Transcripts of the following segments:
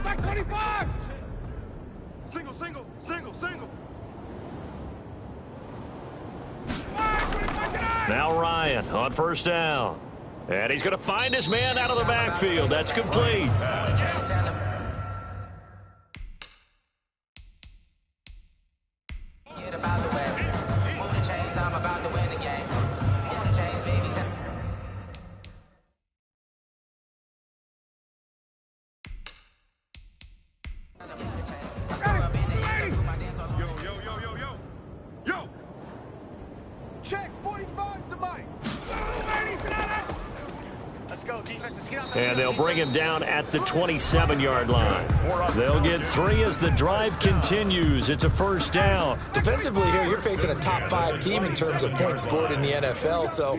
Back 25! Single, single, single, single. Now Ryan on first down. And he's going to find his man out of the backfield. That's complete. And they'll bring him down at the 27-yard line. They'll get 3 as the drive continues. It's a first down. Defensively here, you're facing a top-5 team in terms of points scored in the NFL. So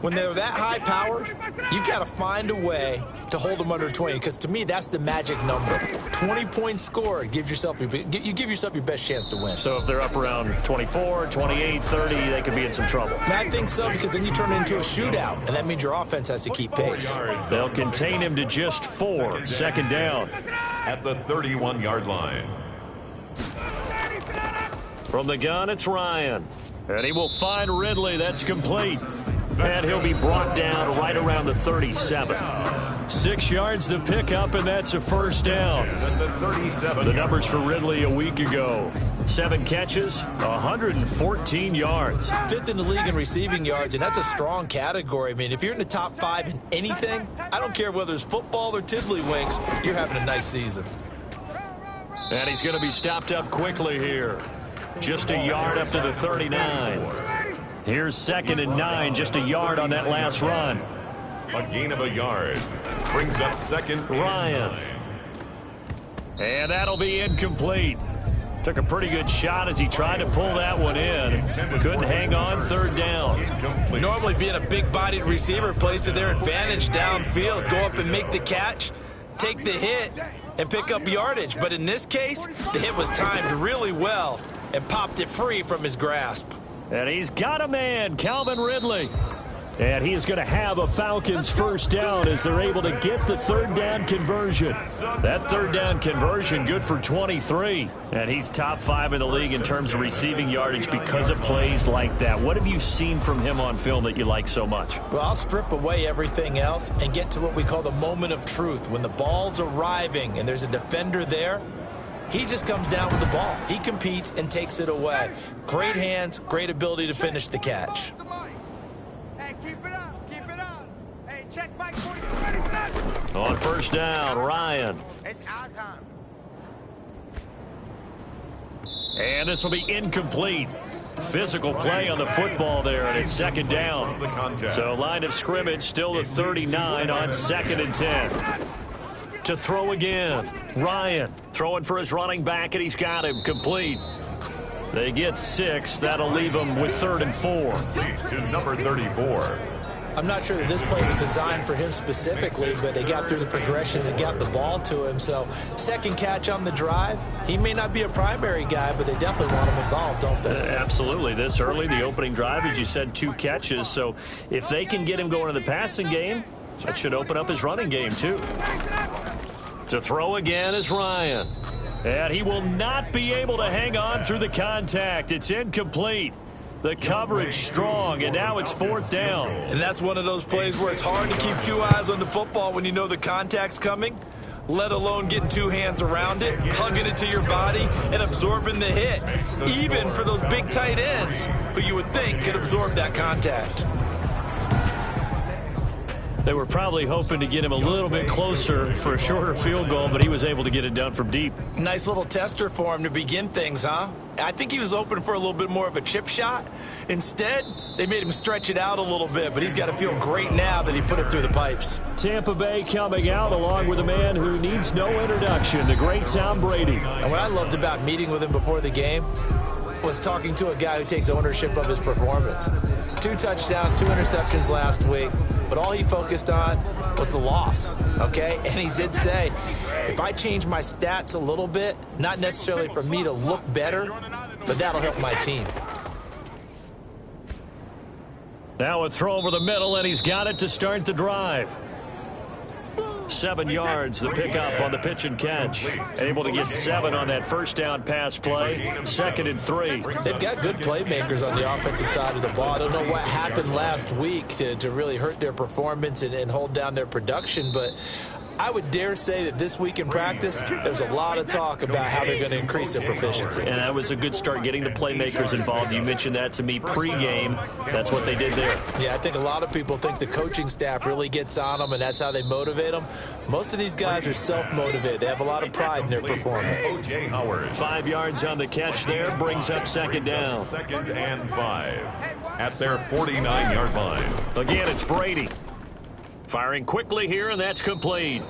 when they're that high-powered, you've got to find a way to hold them under 20. Because to me, that's the magic number. 20 points scored, you give yourself your best chance to win. So if they're up around 24, 28, 30, they could be in some trouble. And I think so, because then you turn it into a shootout, and that means your offense has to keep pace. They'll contain him to just 4. Second down. At the 31-yard line. From the gun, it's Ryan. And he will find Ridley. That's complete. And he'll be brought down right around the 37. 6 yards the pickup, and that's a first down. The numbers for Ridley a week ago. 7 catches, 114 yards. 5th in the league in receiving yards, and that's a strong category. I mean, if you're in the top 5 in anything, I don't care whether it's football or tiddlywinks, you're having a nice season. And he's going to be stopped up quickly here. Just a yard up to the 39. Here's 2nd and 9, just a yard on that last run. A gain of a yard. Brings up 2nd. Ryan. And that'll be incomplete. Took a pretty good shot as he tried to pull that one in. Couldn't hang on. 3rd down. Normally being a big-bodied receiver plays to their advantage downfield. Go up and make the catch, take the hit, and pick up yardage. But in this case, the hit was timed really well and popped it free from his grasp. And he's got a man, Calvin Ridley. And he is going to have a Falcons first down as they're able to get the 3rd down conversion. That 3rd down conversion good for 23. And he's top 5 in the league in terms of receiving yardage because of plays like that. What have you seen from him on film that you like so much? Well, I'll strip away everything else and get to what we call the moment of truth. When the ball's arriving and there's a defender there, he just comes down with the ball. He competes and takes it away. Great hands, great ability to finish the catch. Hey, keep it up, keep it up. Hey, check Mike 40. On first down, Ryan. It's our time. And this will be incomplete. Physical play on the football there, and it's 2nd down. So line of scrimmage still the 39 on 2nd and 10. To throw again. Ryan throwing for his running back, and he's got him complete. They get 6. That'll leave them with 3rd and 4. To number 34. I'm not sure that this play was designed for him specifically, but they got through the progressions and got the ball to him. So 2nd catch on the drive. He may not be a primary guy, but they definitely want him involved, don't they? Absolutely. This early, the opening drive, as you said, 2 catches. So if they can get him going in the passing game, that should open up his running game, too. To throw again is Ryan. And he will not be able to hang on through the contact. It's incomplete. The coverage strong, and now it's 4th down. And that's one of those plays where it's hard to keep 2 eyes on the football when you know the contact's coming, let alone getting 2 hands around it, hugging it to your body, and absorbing the hit, even for those big tight ends who you would think could absorb that contact. They were probably hoping to get him a little bit closer for a shorter field goal, but he was able to get it done from deep. Nice little tester for him to begin things, huh? I think he was open for a little bit more of a chip shot. Instead, they made him stretch it out a little bit, but he's got to feel great now that he put it through the pipes. Tampa Bay coming out along with a man who needs no introduction, the great Tom Brady. And what I loved about meeting with him before the game was talking to a guy who takes ownership of his performance. 2 touchdowns, 2 interceptions last week, but all he focused on was the loss, okay? And he did say, if I change my stats a little bit, not necessarily for me to look better, but that'll help my team. Now a throw over the middle, and he's got it to start the drive. 7 yards, the pickup on the pitch and catch. Able to get 7 on that first down pass play. 2nd and 3. They've got good playmakers on the offensive side of the ball. I don't know what happened last week to really hurt their performance and hold down their production, but I would dare say that this week in practice, there's a lot of talk about how they're going to increase their proficiency. And that was a good start, getting the playmakers involved. You mentioned that to me pregame. That's what they did there. Yeah, I think a lot of people think the coaching staff really gets on them, and that's how they motivate them. Most of these guys are self-motivated. They have a lot of pride in their performance. 5 yards on the catch there, brings up 2nd down. 2nd and 5 at their 49-yard line. Again, it's Brady. Firing quickly here, and that's complete.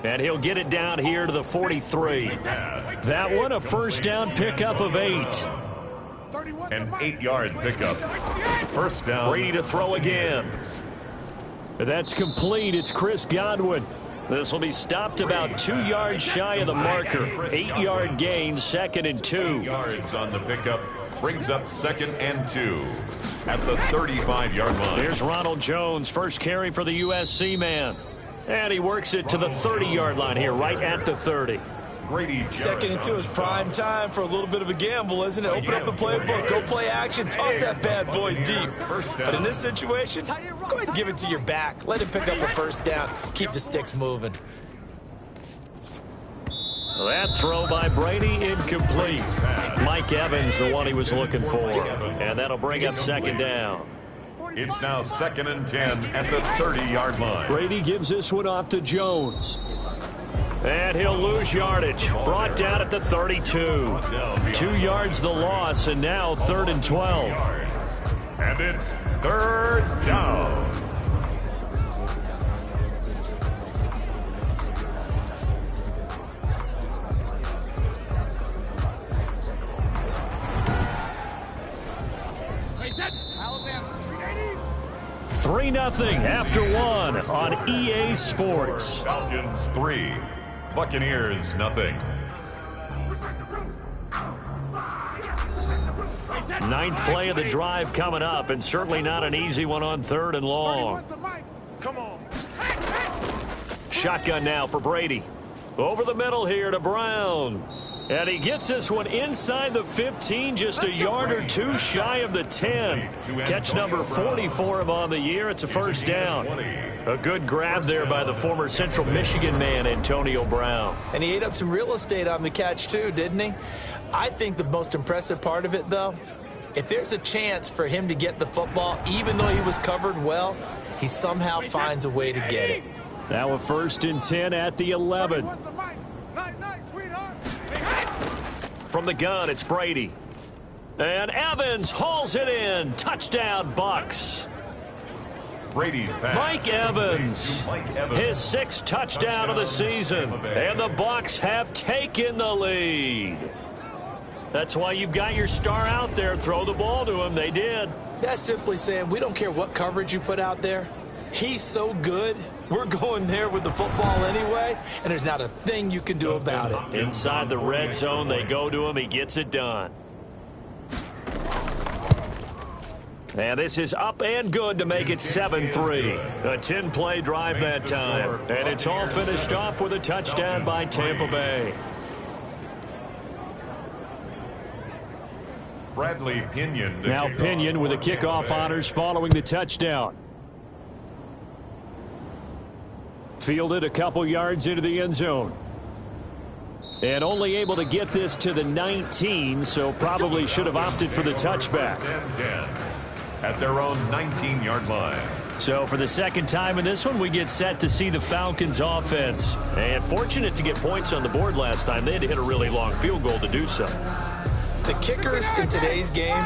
And he'll get it down here to the 43. That one, a first down pickup of 8. An 8-yard pickup. First down. Brady to throw again. That's complete. It's Chris Godwin. This will be stopped about 2 yards shy of the marker. 8-yard gain, 2nd and 2. 8 yards on the pickup. Brings up 2nd and 2 at the 35-yard line. Here's Ronald Jones, first carry for the USC man. And he works it to the 30-yard line here, right at the 30. Brady 2nd and 2 is prime time for a little bit of a gamble, isn't it? Open up the playbook, go play action, toss that bad boy deep. But in this situation, go ahead and give it to your back. Let him pick up a first down. Keep the sticks moving. That throw by Brady, incomplete. Mike Evans, the one he was looking for. And that'll bring up 2nd down. It's now 2nd and 10 at the 30-yard line. Brady gives this one off to Jones. And he'll lose yardage. Brought down at the 32. 2 yards the loss, and now 3rd and 12. And it's 3rd down. Alabama, 3-0 after 1 on EA Sports. Falcons 3, Buccaneers nothing. 9th play of the drive coming up, and certainly not an easy one on 3rd and long. Come on. Shotgun now for Brady. Over the middle here to Brown. And he gets this one inside the 15, just a yard or 2 shy of the 10. Catch number 40 for him on the year. It's a first down. A good grab there by the former Central Michigan man, Antonio Brown. And he ate up some real estate on the catch, too, didn't he? I think the most impressive part of it, though, if there's a chance for him to get the football, even though he was covered well, he somehow finds a way to get it. Now a 1st and 10 at the 11. From the gun, it's Brady. And Evans hauls it in. Touchdown, Bucks. Brady's pass. Mike Evans, his 6th touchdown of the season. And the Bucks have taken the lead. That's why you've got your star out there. Throw the ball to him. They did. That's simply saying we don't care what coverage you put out there. He's so good. We're going there with the football anyway, and there's not a thing you can do about it. Inside the red zone, they go to him. He gets it done. And this is up and good to make it 7-3. A 10-play drive that time. And it's all finished off with a touchdown by Tampa Bay. Bradley Pinion. Now Pinion with the kickoff honors following the touchdown. Fielded a couple yards into the end zone. And only able to get this to the 19, so probably should have opted for the touchback. 10 at their own 19-yard line. So for the 2nd time in this one, we get set to see the Falcons offense. And fortunate to get points on the board last time. They had to hit a really long field goal to do so. The kickers in today's game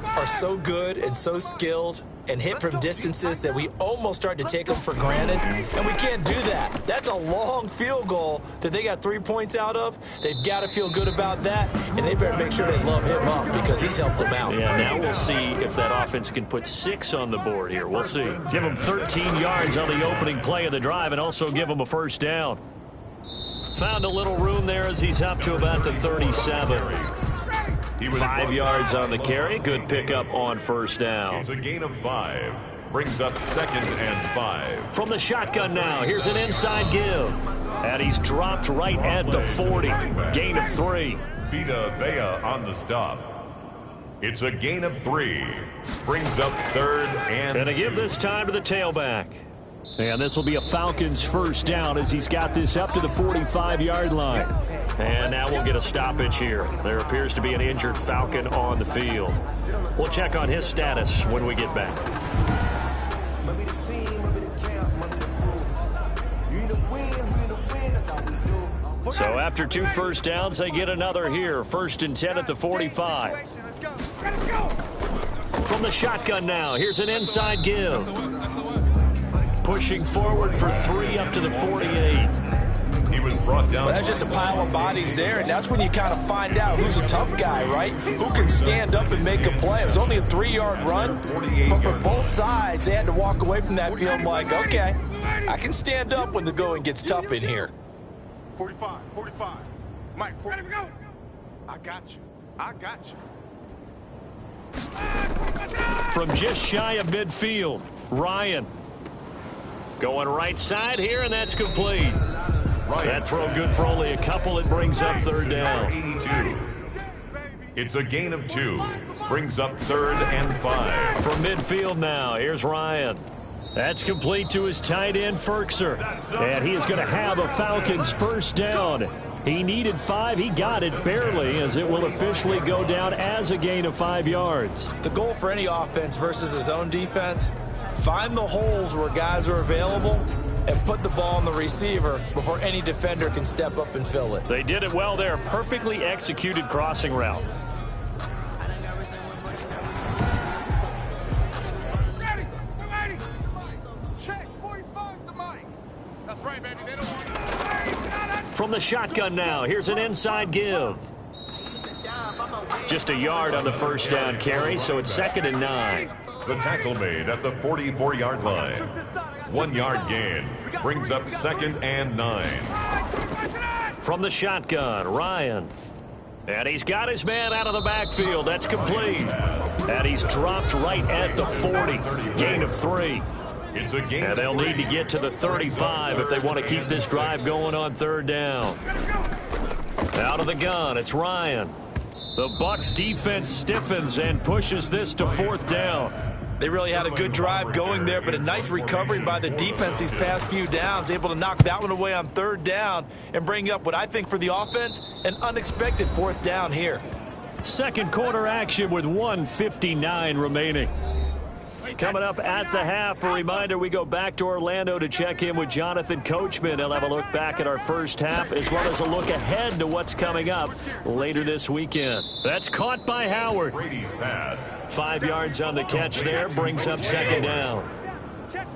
are so good and so skilled and hit from distances that we almost start to take them for granted, and we can't do that. That's a long field goal that they got 3 points out of. They've got to feel good about that, and they better make sure they love him up because he's helped them out. Yeah, now we'll see if that offense can put 6 on the board here. We'll see. Give them 13 yards on the opening play of the drive and also give them a first down. Found a little room there as he's up to about the 37. 5 yards on the carry. Good pickup on first down. It's a gain of 5. Brings up 2nd and 5. From the shotgun now, here's an inside give. And he's dropped right at the 40. Gain of 3. Vita Vea on the stop. It's a gain of 3. Brings up 3rd and Gonna give this time to the tailback. And this will be a Falcons first down as he's got this up to the 45-yard line. And now we'll get a stoppage here. There appears to be an injured Falcon on the field. We'll check on his status when we get back. So after 2 first downs, they get another here. 1st and 10 at the 45. From the shotgun now, here's an inside give. Pushing forward for 3 up to the 48. he was brought down. Well, that's just a pile of bodies there, and that's when you kind of find out who's a tough guy, right? Who can stand up and make a play. It was only a 3-yard run, but for both sides, they had to walk away from that field like, okay, I can stand up when the going gets tough in here. 45, 45. Mike, 40. I got you. I got you. From just shy of midfield, Ryan. Going right side here, and that's complete. That throw good for only a couple. It brings up 3rd down. 82. It's a gain of 2. Brings up 3rd and 5. From midfield now, here's Ryan. That's complete to his tight end, Ferkser. And he is going to have a Falcons first down. He needed 5. He got it barely, as it will officially go down as a gain of 5 yards. The goal for any offense versus his own defense, find the holes where guys are available and put the ball on the receiver before any defender can step up and fill it. They did it well there. Perfectly executed crossing route. Check, 45 to Mike. That's right, baby. They don't want you. From the shotgun now, here's an inside give. Just a yard on the first down carry, so it's 2nd and 9. The tackle made at the 44-yard line. 1-yard gain. Brings up 2nd and 9. From the shotgun, Ryan. And he's got his man out of the backfield. That's complete. And he's dropped right at the 40. Gain of 3. It's a gain. And they'll need to get to the 35 if they want to keep this drive going on 3rd down. Out of the gun, it's Ryan. The Bucs defense stiffens and pushes this to 4th down. They really had a good drive going there, but a nice recovery by the defense these past few downs, able to knock that one away on 3rd down and bring up what I think for the offense, an unexpected 4th down here. Second quarter action with 1:59 remaining. Coming up at the half, a reminder, we go back to Orlando to check in with Jonathan Coachman. He'll have a look back at our first half as well as a look ahead to what's coming up later this weekend. That's caught by Howard. Brady's pass. 5 yards on the catch there, brings up 2nd down.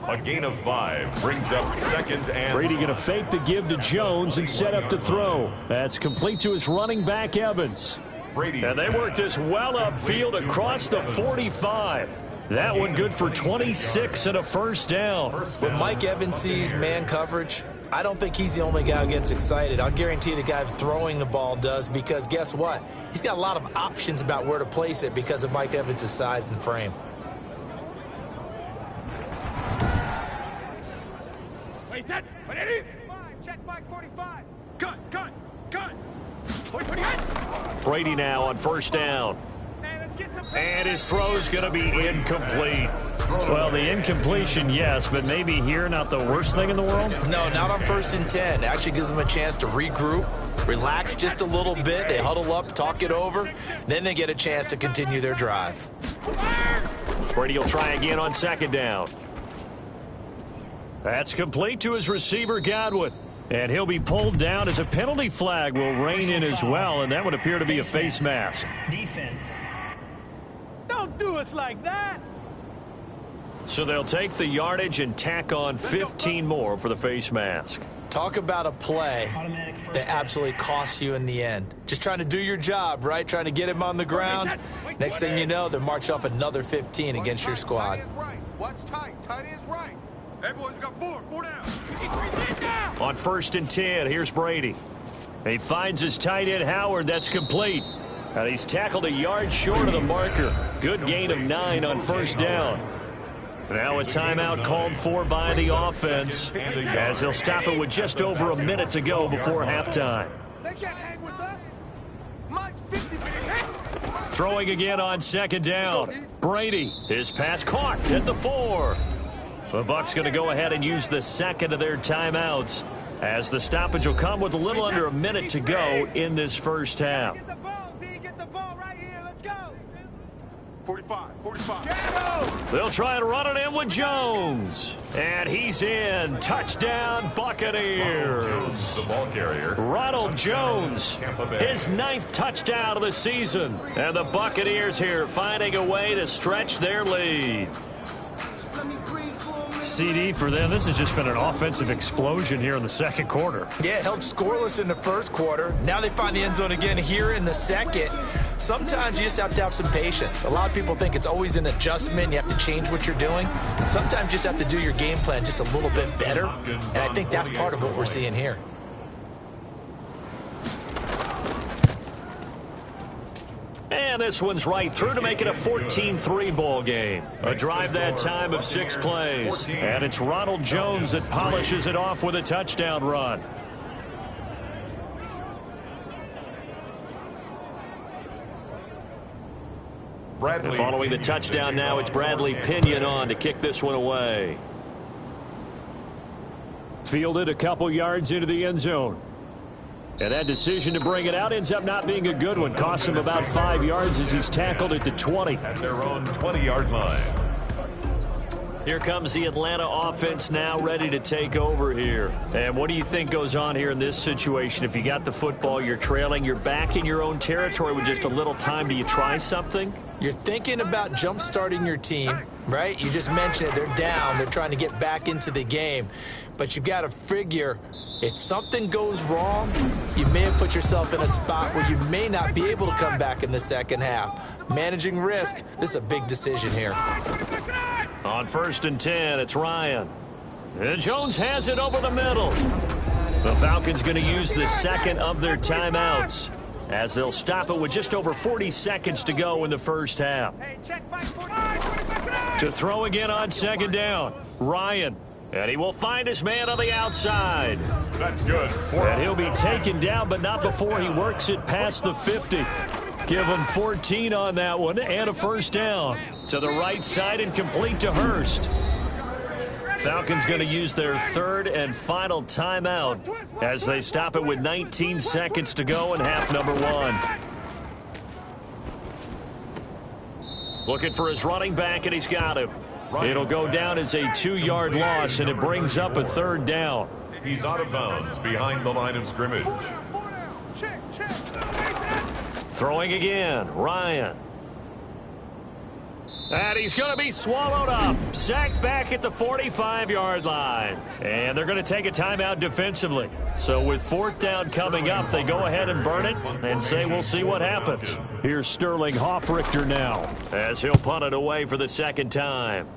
A gain of 5. Brings up 2nd and... Brady going to fake the give to Jones and set up to throw. That's complete to his running back, Evans. And they work this well upfield across the 45. That one good for 26 and a first down. When Mike Evans sees man coverage, I don't think he's the only guy who gets excited. I'll guarantee the guy throwing the ball does, because guess what? He's got a lot of options about where to place it because of Mike Evans' size and frame. Wait, that. Check Mike 45. Cut. Brady now on first down. And his throw's going to be incomplete. Well, the incompletion, yes, but maybe here not the worst thing in the world? No, not on 1st and 10. Actually gives them a chance to regroup, relax just a little bit. They huddle up, talk it over. Then they get a chance to continue their drive. Brady will try again on 2nd down. That's complete to his receiver, Godwin. And he'll be pulled down as a penalty flag will rein in as well, and that would appear to be a face mask. Defense. Don't do us like that. So they'll take the yardage and tack on 15 more for the face mask. Talk about a play that absolutely costs you in the end. Just trying to do your job, right? Trying to get him on the ground. Next thing you know, they march off another 15 against your squad. Watch tight. Tight is right. Hey, boys, we got 4 down. On 1st and 10, here's Brady. He finds his tight end, Howard. That's complete. And he's tackled a yard short of the marker. Good gain of 9 on 1st down. Now a timeout called for by the offense, as they'll stop it with just over a minute to go before halftime. They can't hang with us. Mike's 50. Throwing again on second down. Brady, his pass caught at the 4. The Bucs going to go ahead and use the second of their timeouts, as the stoppage will come with a little under a minute to go in this first half. Get the ball, D. Get the ball right here. Let's go. 45. They'll try and run it in with Jones. And he's in. Touchdown, Buccaneers. The ball carrier. Ronald Jones, his 9th touchdown of the season. And the Buccaneers here finding a way to stretch their lead. CD for them, this has just been an offensive explosion here in the second quarter. Yeah, held scoreless in the first quarter. Now they find the end zone again here in the second. Sometimes you just have to have some patience. A lot of people think it's always an adjustment. You have to change what you're doing. Sometimes you just have to do your game plan just a little bit better. And I think that's part of what we're seeing here. And this one's right through to make it a 14-3 ball game. A drive that time of 6 plays. And it's Ronald Jones that polishes it off with a touchdown run. And following the touchdown now, it's Bradley Pinion on to kick this one away. Fielded a couple yards into the end zone. And that decision to bring it out ends up not being a good one. Cost him about 5 yards as he's tackled at the 20. At their own 20-yard line. Here comes the Atlanta offense now ready to take over here. And what do you think goes on here in this situation? If you got the football, you're trailing, you're back in your own territory with just a little time. Do you try something? You're thinking about jump-starting your team, right? You just mentioned it. They're down. They're trying to get back into the game. But you've got to figure, if something goes wrong, you may have put yourself in a spot where you may not be able to come back in the second half. Managing risk, this is a big decision here. On 1st and 10, it's Ryan. And Jones has it over the middle. The Falcons going to use the second of their timeouts, as they'll stop it with just over 40 seconds to go in the first half. Hey, check Mike 45. To throw again on second down, Ryan. And he will find his man on the outside. That's good. And he'll be taken down, but not before he works it past the 50. Give him 14 on that one and a first down. To the right side and complete to Hurst. Falcons going to use their third and final timeout as they stop it with 19 seconds to go in half number 1. Looking for his running back, and he's got him. It'll go down as a 2-yard loss, and it brings up a third down. He's out of bounds behind the line of scrimmage. Throwing again, Ryan. And he's going to be swallowed up. Sacked back at the 45-yard line. And they're going to take a timeout defensively. So with 4th down coming up, they go ahead and burn it and say we'll see what happens. Here's Sterling Hoffrichter now, as he'll punt it away for the second time.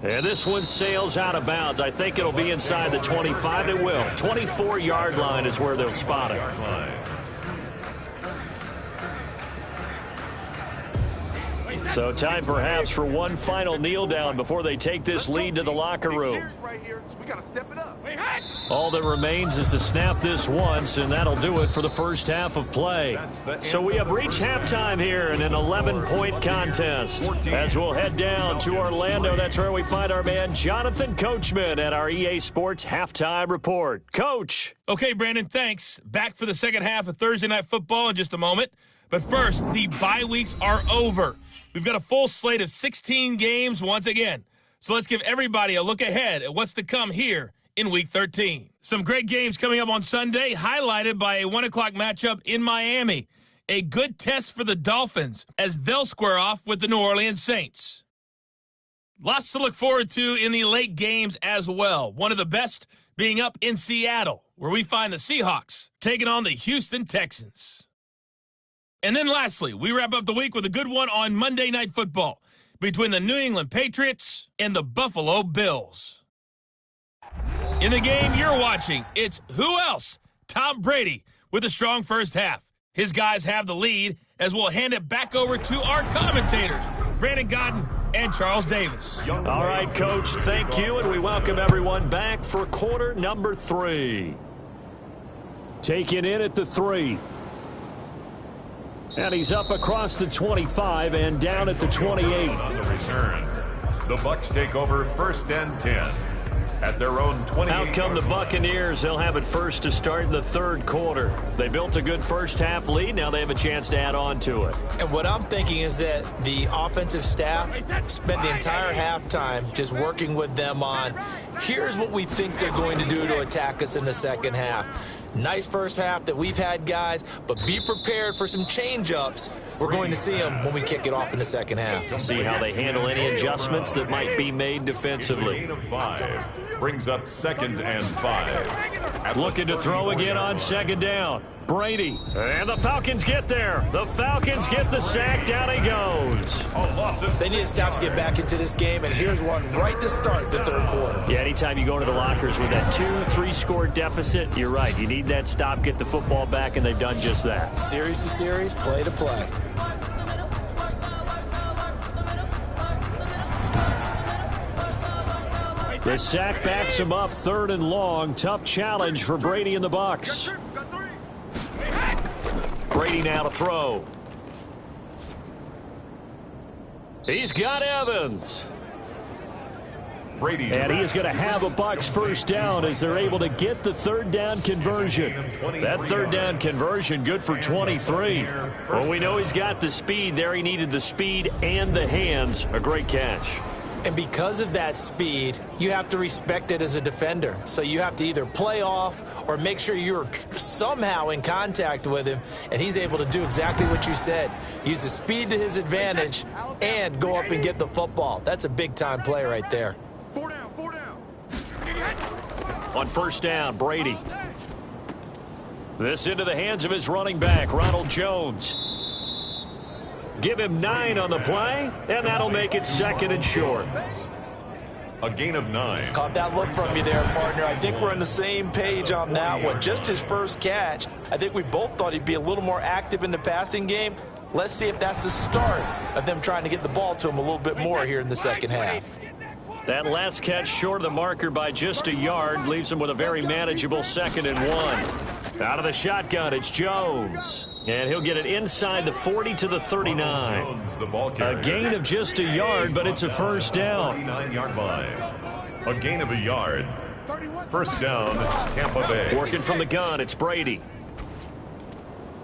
And this one sails out of bounds. I think it'll be inside the 25. It will. 24-yard line is where they'll spot it. So time perhaps for one final kneel down before they take this lead to the locker room. All that remains is to snap this once, and that'll do it for the first half of play. So we have reached halftime here in an 11-point contest. As we'll head down to Orlando, that's where we find our man Jonathan Coachman at our EA Sports Halftime Report. Coach. Okay, Brandon, thanks. Back for the second half of Thursday Night Football in just a moment. But first, the bye weeks are over. We've got a full slate of 16 games once again. So let's give everybody a look ahead at what's to come here in Week 13. Some great games coming up on Sunday, highlighted by a 1 o'clock matchup in Miami. A good test for the Dolphins as they'll square off with the New Orleans Saints. Lots to look forward to in the late games as well. One of the best being up in Seattle, where we find the Seahawks taking on the Houston Texans. And then lastly, we wrap up the week with a good one on Monday Night Football between the New England Patriots and the Buffalo Bills. In the game you're watching, it's who else? Tom Brady with a strong first half. His guys have the lead as we'll hand it back over to our commentators, Brandon Godden and Charles Davis. All right, Coach, thank you, and we welcome everyone back for quarter number 3. Taken in at the 3. And he's up across the 25 and down at the 28. On the return, the Bucs take over 1st and 10 at their own 28. Out come the Buccaneers. They'll have it first to start in the 3rd quarter. They built a good first-half lead. Now they have a chance to add on to it. And what I'm thinking is that the offensive staff spent the entire halftime just working with them on, here's what we think they're going to do to attack us in the second half. Nice first half that we've had, guys, but be prepared for some change-ups. We're going to see them when we kick it off in the second half. See how they handle any adjustments that might be made defensively. Gain of 5 brings up 2nd and 5. Looking to throw again on 2nd down. Brady. And the Falcons get there. The Falcons get the sack. Down he goes. They need to stop to get back into this game, and here's one right to start the 3rd quarter. Yeah, anytime you go to the lockers with that 2-3 score deficit, you're right. You need that stop, get the football back, and they've done just that. Series to series, play to play. The sack backs him up, 3rd and long. Tough challenge for Brady and the Bucs. Brady now to throw. He's got Evans. Brady, and he is going to have a Bucs first down as they're able to get the 3rd down conversion. That 3rd down conversion good for 23. Well, we know he's got the speed there. He needed the speed and the hands. A great catch. And because of that speed, you have to respect it as a defender. So you have to either play off or make sure you're somehow in contact with him, and he's able to do exactly what you said. Use the speed to his advantage and go up and get the football. That's a big-time play right there. 4 down, 4 down. On 1st down, Brady. This into the hands of his running back, Ronald Jones. Give him 9 on the play, and that'll make it 2nd and short. A gain of 9. Caught that look from you there, partner. I think we're on the same page on that one. Just his first catch. I think we both thought he'd be a little more active in the passing game. Let's see if that's the start of them trying to get the ball to him a little bit more here in the second half. That last catch short of the marker by just a yard leaves him with a very manageable 2nd and 1. Out of the shotgun, it's Jones. And he'll get it inside the 40 to the 39. A gain of just a yard, but it's a first down. 39-yard line. A gain of a yard. 1st down, Tampa Bay. Working from the gun, it's Brady.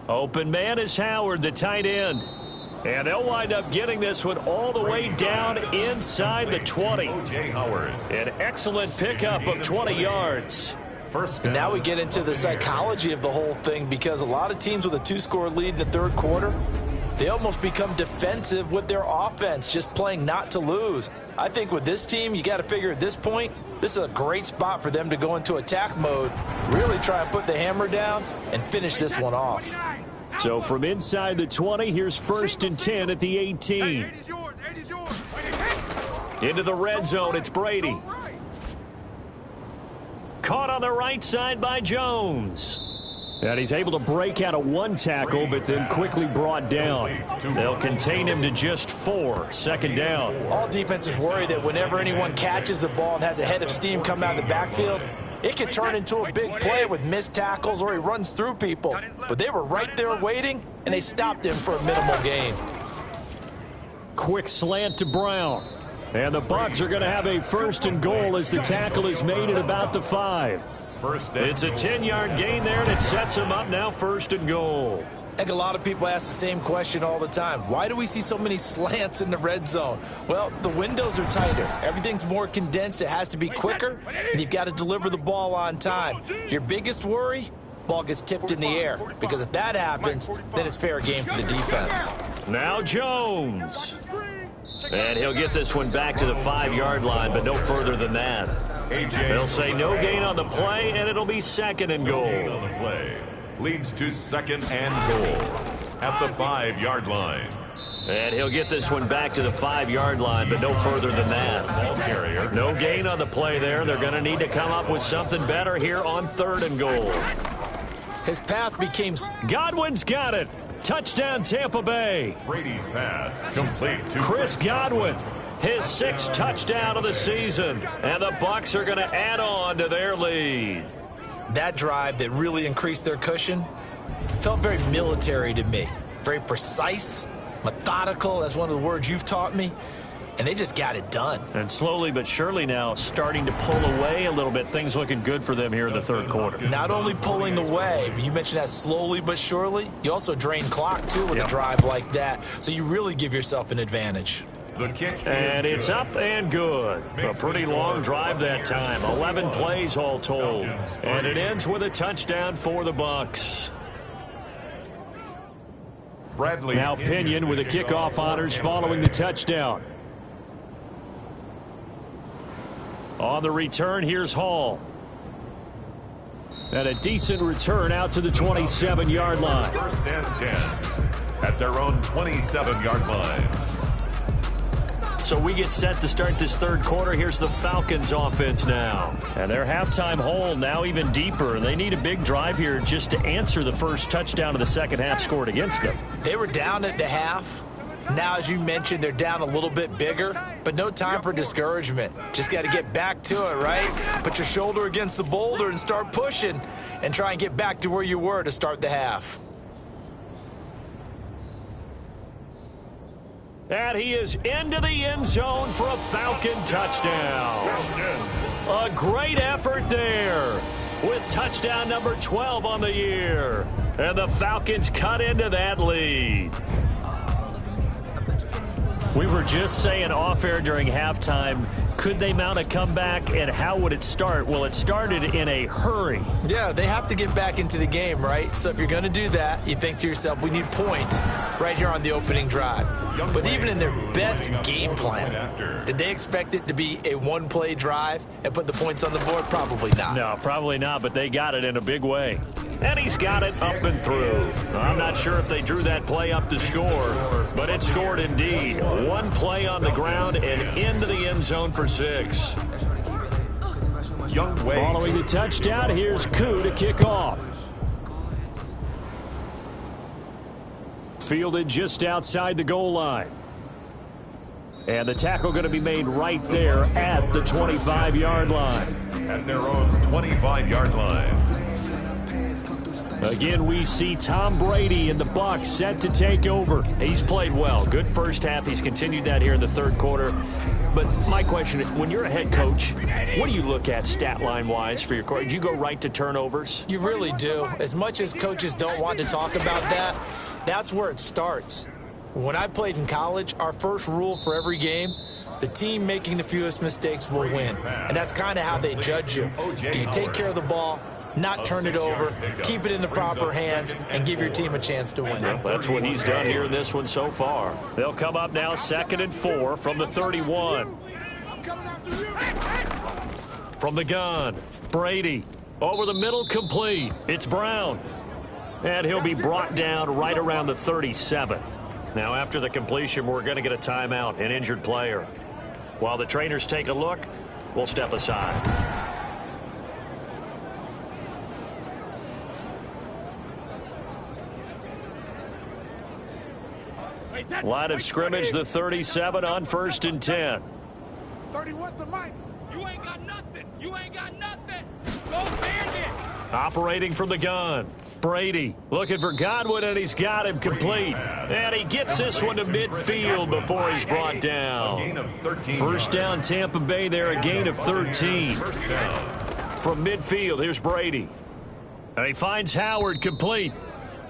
Open man is Howard, the tight end. And they'll wind up getting this one all the way down inside the 20. O.J. Howard. An excellent pickup of 20 yards. And now we get into the psychology of the whole thing, because a lot of teams with a 2-score lead in the 3rd quarter, they almost become defensive with their offense, just playing not to lose. I think with this team, you got to figure at this point, this is a great spot for them to go into attack mode, really try and put the hammer down and finish this one off. So from inside the 20, here's 1st and 10 at the 18. Into the red zone, it's Brady. Caught on the right side by Jones. And he's able to break out of 1 tackle, but then quickly brought down. They'll contain him to just 4. 2nd down. All defenses worry that whenever anyone catches the ball and has a head of steam come out of the backfield, it could turn into a big play with missed tackles or he runs through people. But they were right there waiting, and they stopped him for a minimal gain. Quick slant to Brown. And the Bucs are going to have a 1st and goal as the tackle is made at about the 5. It's a 10-yard gain there, and it sets them up now 1st and goal. I think a lot of people ask the same question all the time. Why do we see so many slants in the red zone? Well, the windows are tighter. Everything's more condensed. It has to be quicker, and you've got to deliver the ball on time. Your biggest worry? Ball gets tipped in the air, because if that happens, then it's fair game for the defense. Now Jones. And he'll get this one back to the 5-yard line, but no further than that. They'll say no gain on the play, and it'll be 2nd and goal. Gain on the play leads to 2nd and goal at the 5-yard line. And he'll get this one back to the 5-yard line, but no further than that. Ball carrier. No gain on the play there. They're going to need to come up with something better here on 3rd and goal. His path became... Godwin's got it. Touchdown, Tampa Bay. Brady's pass complete to Chris Godwin. his 6th touchdown of the season. And the Bucs are going to add on to their lead. That drive that really increased their cushion felt very military to me. Very precise, methodical. That's one of the words you've taught me. And they just got it done. And slowly but surely now starting to pull away a little bit. Things looking good for them here in the third quarter. Not only pulling away, but you mentioned that slowly but surely. You also drain clock, too, with a drive like that. So you really give yourself an advantage. The kick and it's up and good. A pretty long drive that time. 11 plays all told. And it ends with a touchdown for the Bucs. Now Pinion with the kickoff honors following the touchdown. On the return, here's Hall. And a decent return out to the 27-yard line. First and 10 at their own 27-yard line. So we get set to start this third quarter. Here's the Falcons offense now. And their halftime hole now even deeper. They need a big drive here just to answer the first touchdown of the second half scored against them. They were down at the half. Now, as you mentioned, they're down a little bit bigger, but no time for discouragement. Just got to get back to it, right? Put your shoulder against the boulder and start pushing and try and get back to where you were to start the half. And he is into the end zone for a Falcon touchdown. A great effort there with touchdown number 12 on the year. And the Falcons cut into that lead. We were just saying off-air during halftime, could they mount a comeback, and how would it start? Well, it started in a hurry. Yeah, they have to get back into the game, right? So if you're going to do that, you think to yourself, we need points right here on the opening drive. But even in their best game plan, did they expect it to be a one-play drive and put the points on the board? Probably not. No, probably not, but they got it in a big way. And he's got it up and through. I'm not sure if they drew that play up to score, but it scored indeed. One play on the ground and into the end zone for 6. Following the touchdown, here's Koo to kick off. Fielded just outside the goal line. And the tackle going to be made right there at the 25-yard line. At their own 25-yard line. Again, we see Tom Brady and the Bucs set to take over. He's played well. Good first half. He's continued that here in the third quarter. But my question, when you're a head coach, what do you look at stat line-wise for your court? Do you go right to turnovers? You really do. As much as coaches don't want to talk about that, that's where it starts. When I played in college, our first rule for every game, the team making the fewest mistakes will win. And that's kind of how they judge you. Do you take care of the ball, not turn it over, keep it in the proper hands, and give your team a chance to win? That's what he's done here in this one so far. They'll come up now 2nd and 4 from the 31. From the gun, Brady. Over the middle, complete. It's Brown. And he'll be brought down right around the 37. Now, after the completion, we're going to get a timeout, an injured player. While the trainers take a look, we'll step aside. Line of scrimmage, the 37 on 1st and 10. 31's the mic. You ain't got nothing. You ain't got nothing. Go Bandit. Operating from the gun. Brady looking for Godwin, and he's got him complete. And he gets this one to midfield before he's brought down. First down, Tampa Bay there, a gain of 13. From midfield, here's Brady. And he finds Howard complete.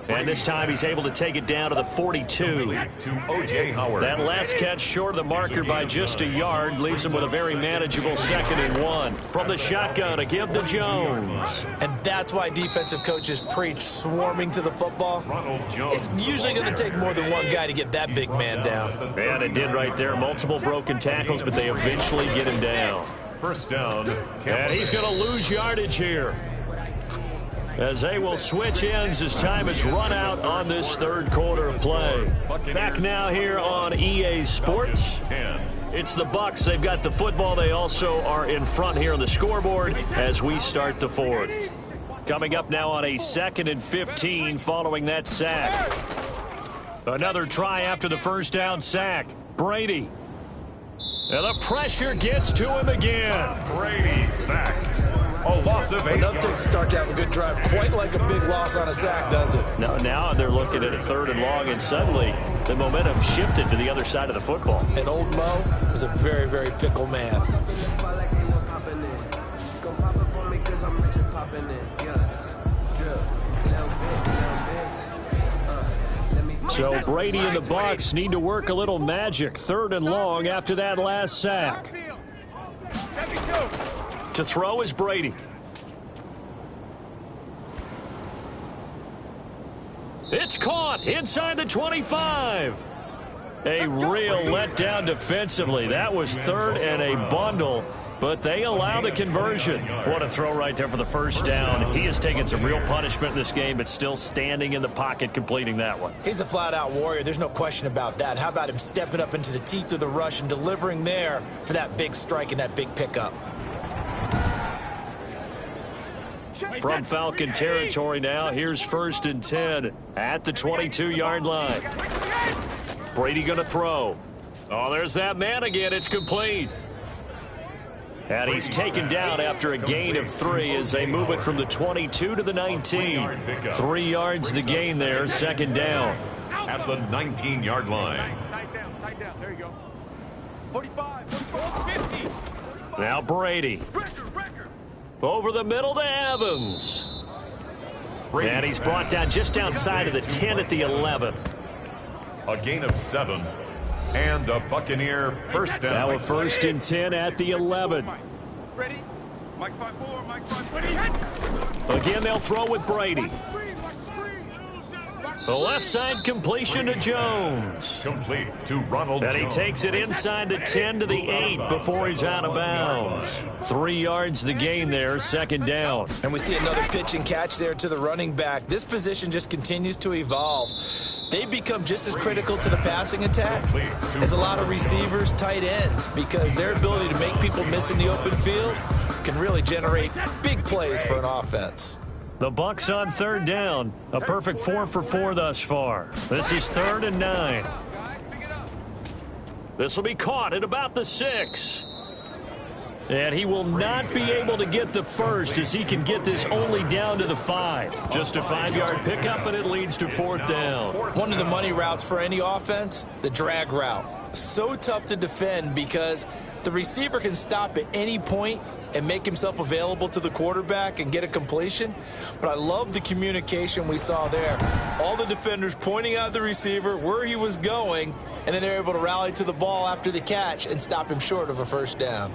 And this time he's able to take it down to the 42. That last catch short of the marker by just a yard leaves him with a very manageable 2nd and 1. From the shotgun, a give to Jones. And that's why defensive coaches preach swarming to the football. It's usually going to take more than one guy to get that big man down. And it did right there. Multiple broken tackles, but they eventually get him down. First down. And he's going to lose yardage here, as they will switch ends as time is run out on this third quarter of play. Back now here on EA Sports. It's the Bucs. They've got the football. They also are in front here on the scoreboard as we start the fourth. Coming up now on a 2nd and 15 following that sack. Another try after the first down sack. Brady. And the pressure gets to him again. Brady sacked. A loss of 8 Enough takes to start to have a good drive. Quite like a big loss on a sack, does it? No, now they're looking at a 3rd and long, and suddenly the momentum shifted to the other side of the football. And old Mo is a very, very fickle man. So Brady and the Bucs need to work a little magic. 3rd and long after that last sack. To throw is Brady. It's caught inside the 25. A real letdown defensively. That was 3rd and a bundle, but they allow the conversion. What a throw right there for the first down. He has taken some real punishment in this game, but still standing in the pocket completing that one. He's a flat-out warrior. There's no question about that. How about him stepping up into the teeth of the rush and delivering there for that big strike and that big pickup? From Falcon territory now, here's 1st and 10 at the 22-yard line. Brady going to throw. Oh, there's that man again. It's complete. And he's taken down after a gain of 3 as they move it from the 22 to the 19. 3 yards the gain there, 2nd down. At the 19-yard line. Tight down. There you go. 45, 50. Now Brady. Over the middle to Evans. And he's brought down just outside of the 10 at the 11. A gain of 7. And a Buccaneer first down. Now a 1st and 10 at the 11. Ready? Mike 5-4, Mike 5-4. Again, they'll throw with Brady. The left side completion to Jones. Complete to Ronald And he Jones. takes it inside the 10 to the 8 before he's out of bounds. 3 yards the gain there, 2nd down. And we see another pitch and catch there to the running back. This position just continues to evolve. They become just as critical to the passing attack as a lot of receivers, tight ends, because their ability to make people miss in the open field can really generate big plays for an offense. The Bucs on 3rd down. A perfect 4 for 4 thus far. This is 3rd and 9. This will be caught at about the 6. And he will not be able to get the first as he can get this only down to the 5. Just a 5-yard pickup, and it leads to 4th down. One of the money routes for any offense, the drag route. So tough to defend because the receiver can stop at any point and make himself available to the quarterback and get a completion. But I love the communication we saw there. All the defenders pointing out the receiver, where he was going, and then they're able to rally to the ball after the catch and stop him short of a first down.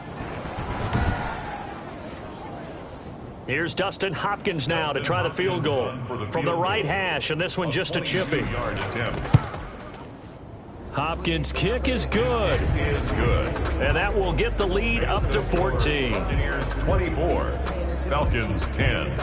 Here's Dustin Hopkins now to try the field goal from the right hash, and this one just a chippy. Hopkins' kick is good. And that will get the lead up to 14. Buccaneers 24, Falcons 10.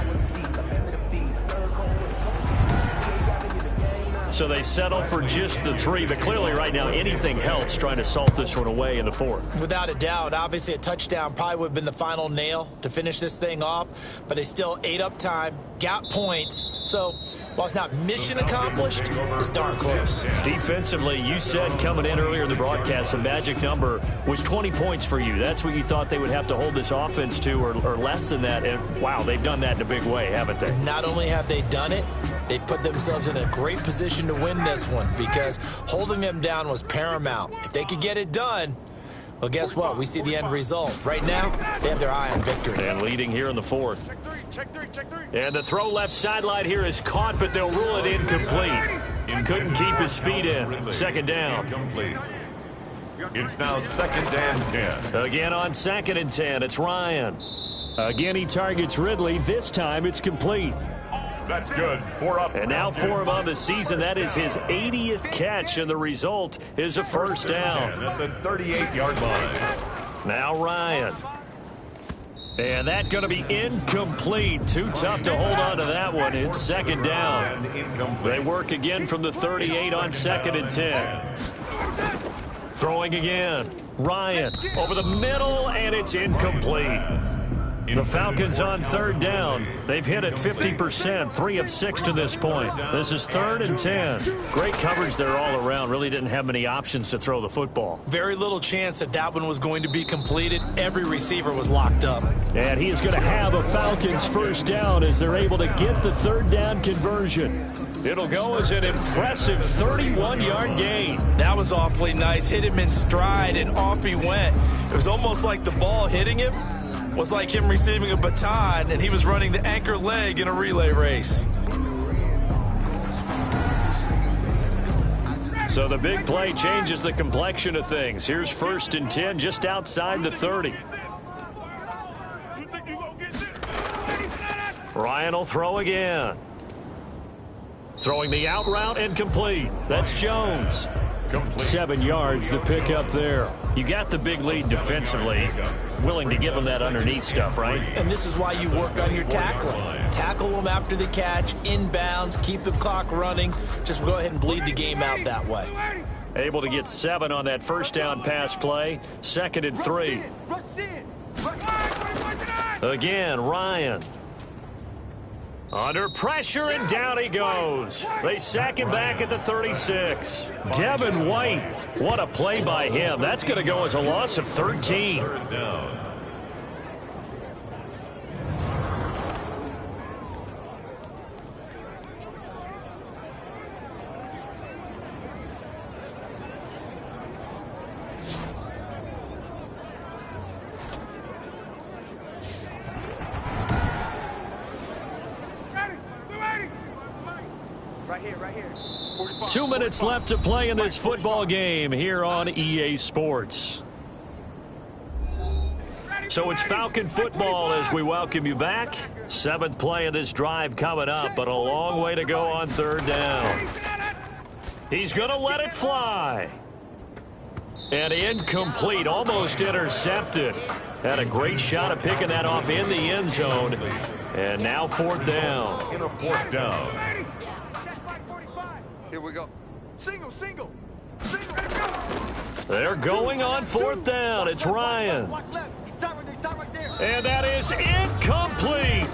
So they settle for just the 3, but clearly right now anything helps trying to salt this one away in the 4th. Without a doubt, obviously a touchdown probably would have been the final nail to finish this thing off, but they still ate up time, got points. So while it's not mission accomplished, it's darn close. Defensively, you said coming in earlier in the broadcast, the magic number was 20 points for you. That's what you thought they would have to hold this offense to, or less than that. And wow, they've done that in a big way, haven't they? Not only have they done it, they put themselves in a great position to win this one because holding them down was paramount. If they could get it done, well, guess what? We see the end result. Right now, they have their eye on victory. And leading here in the 4th. Check three. And the throw left sideline here is caught, but they'll rule it incomplete. Couldn't keep his feet in. 2nd down. Complete. It's now 2nd and 10. Again on 2nd and 10, it's Ryan. Again, he targets Ridley. This time, it's complete. That's good. 4 up. And now 4 of on the season. That is his 80th catch, and the result is a first down. At the 38-yard line. Now Ryan. And that's going to be incomplete. Too tough to hold on to that one. It's 2nd down. They work again from the 38 on 2nd and 10. Throwing again. Ryan over the middle, and it's incomplete. The Falcons on third down. They've hit it 50%, 3 of 6 to this point. This is 3rd and 10. Great coverage there all around. Really didn't have many options to throw the football. Very little chance that one was going to be completed. Every receiver was locked up. And he is going to have a Falcons first down as they're able to get the third down conversion. It'll go as an impressive 31-yard gain. That was awfully nice. Hit him in stride, and off he went. It was almost like the ball hitting him was like him receiving a baton, and he was running the anchor leg in a relay race. So the big play changes the complexion of things. Here's 1st and 10 just outside the 30. Ryan will throw again. Throwing the out route incomplete. That's Jones. 7 yards, the pickup there. You got the big lead defensively. Willing to give them that underneath stuff, right? And this is why you work on your tackling. Tackle them after the catch, inbounds, keep the clock running. Just go ahead and bleed the game out that way. Able to get 7 on that first down pass play. 2nd and 3. Again, Ryan. Under pressure, and down he goes. They sack him back at the 36. Devin White, what a play by him. That's going to go as a loss of 13. 3rd down. Right here. 2 minutes left to play in this football game here on EA Sports. So it's Falcon football as we welcome you back. 7th play of this drive coming up, but a long way to go on 3rd down. He's going to let it fly. And incomplete, almost intercepted. Had a great shot of picking that off in the end zone. And now 4th down. In a 4th down. Here we go. Single. They're going on 4th down. It's Ryan. And that is incomplete.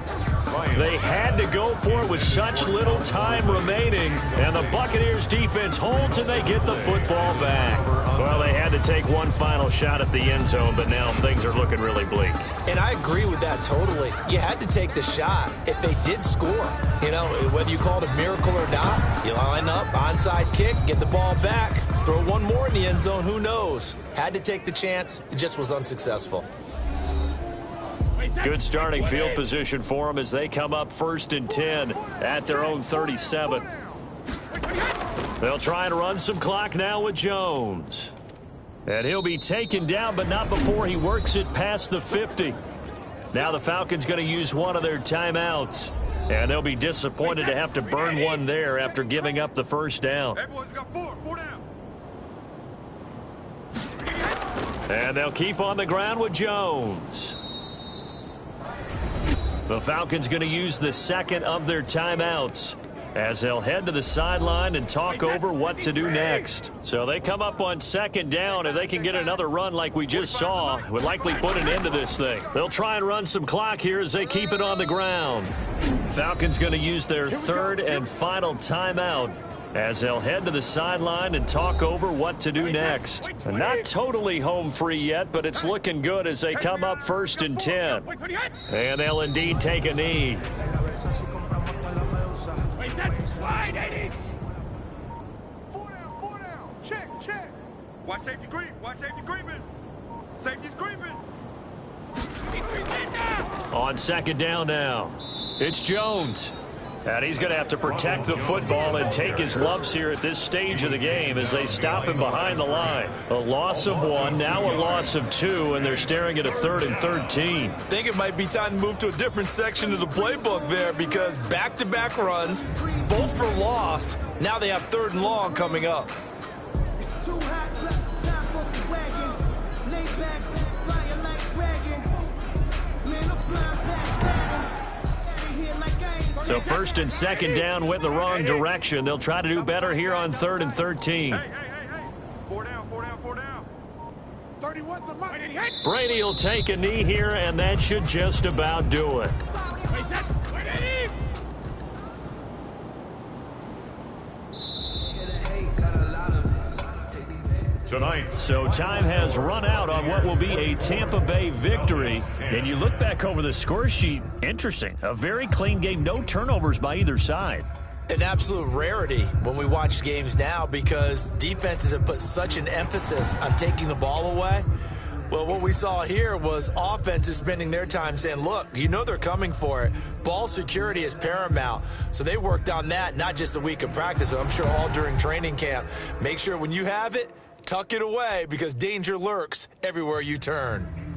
They had to go for it with such little time remaining. And the Buccaneers defense holds and they get the football back. Well, they had to take one final shot at the end zone, but now things are looking really bleak. And I agree with that totally. You had to take the shot if they did score. You know, whether you call it a miracle or not, you line up, onside kick, get the ball back, throw one more in the end zone, who knows? Had to take the chance, it just was unsuccessful. Good starting field position for them as they come up 1st and 10 at their own 37. They'll try and run some clock now with Jones. And he'll be taken down, but not before he works it past the 50. Now the Falcons going to use one of their timeouts. And they'll be disappointed to have to burn one there after giving up the first down. Everyone's got 4 down. And they'll keep on the ground with Jones. The Falcons going to use the 2nd of their timeouts as they'll head to the sideline and talk over what to do next. So they come up on 2nd down. If they can get another run like we just saw, would likely put an end to this thing. They'll try and run some clock here as they keep it on the ground. Falcons going to use their 3rd and final timeout as they'll head to the sideline and talk over what to do next. And not totally home free yet, but it's looking good as they come up 1st and 10. And they'll indeed take a knee. Four down. Check. Watch safety creeping. Safety's creeping. On 2nd down now, it's Jones. And he's going to have to protect the football and take his lumps here at this stage of the game as they stop him behind the line. A loss of 1, now a loss of 2, and they're staring at a 3rd and 13. I think it might be time to move to a different section of the playbook there because back-to-back runs, both for loss. Now they have 3rd and long coming up. So 1st and 2nd down went in the wrong direction. They'll try to do better here on 3rd and 13. Hey. 4 down. 31's the mic. Brady will take a knee here, and that should just about do it. Tonight. So time has run out on what will be a Tampa Bay victory. And you look back over the score sheet, interesting. A very clean game, no turnovers by either side. An absolute rarity when we watch games now because defenses have put such an emphasis on taking the ball away. Well, what we saw here was offenses spending their time saying, look, you know they're coming for it. Ball security is paramount. So they worked on that, not just a week of practice, but I'm sure all during training camp. Make sure when you have it, tuck it away because danger lurks everywhere you turn.